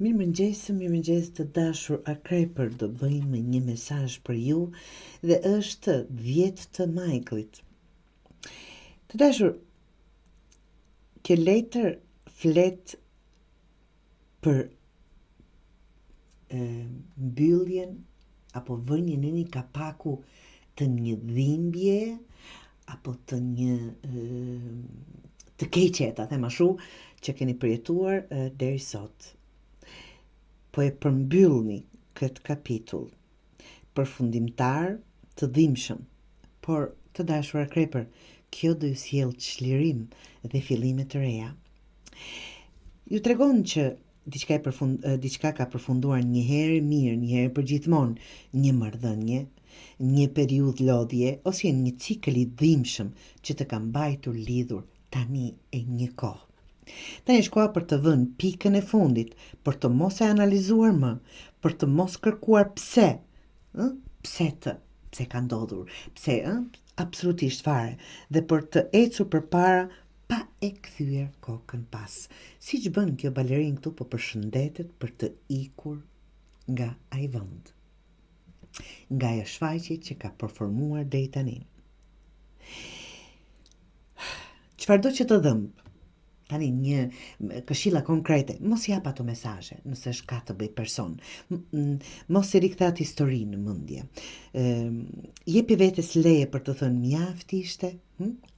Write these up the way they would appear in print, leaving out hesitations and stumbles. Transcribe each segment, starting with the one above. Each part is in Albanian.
Mirëmëngjes të dashur Akrepër, do bëjmë një mesazh për ju dhe është 10 të Majkullit. Të dashur, kjo letër flet për mbylljen apo vënien e një kapaku të një dhimbje apo të një të keqe, ta them ashtu, që keni përjetuar deri sot. Po e përmbyllni këtë kapitull përfundimtar të dhimbshëm, por të dashur Akrepër, kjo do ju sjellë çlirim dhe fillime të reja. Ju tregon që diçka ka përfunduar një herë mirë, një herë për gjithmonë, një marrëdhënie, një periudhë lodhje ose një cikël i dhimbshëm që të ka mbajtur lidhur tani e një kohë. Tani është koha për të vënë pikën e fundit, për të mos e analizuar më, për të mos kërkuar pse ka ndodhur, pse, absolutisht fare, dhe për të ecur përpara pa e kthyer kokën pas. Siç bën kjo balerin këtu, po përshëndetet për të ikur nga ai vend, nga ajo shfaqje që ka performuar deri tani. Çfarëdo që të dhëmë, tani një këshilla konkrete, mos jap ato mesazhe nëse është ka të bëj person. Mos i rikthat historinë në mendje. Jepi vetes leje për të thënë mjaft ishte,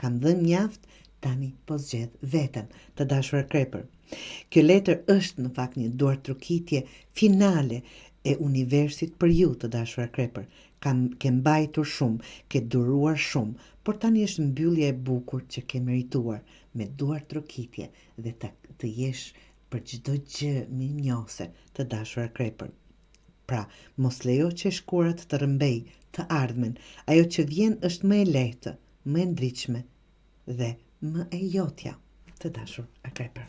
kam dhënë mjaft, tani po zgjedh veten, të dashur Akrepër. Kjo letër është në fakt një duartrokitje finale e universit për ju, të dashur Akrepër. Ke mbajtur shumë, ke duruar shumë, por tani është mbyllja e bukur që ke merituar, me duartrokitje dhe të jesh për çdo gjë mirënjohëse, të dashur Akrepër. Pra, mos lejo që shkurat të rrëmbej të ardhmen. Ajo që vjen është më e lehtë, më e ndritshme dhe më e jotja, të dashur Akrepër.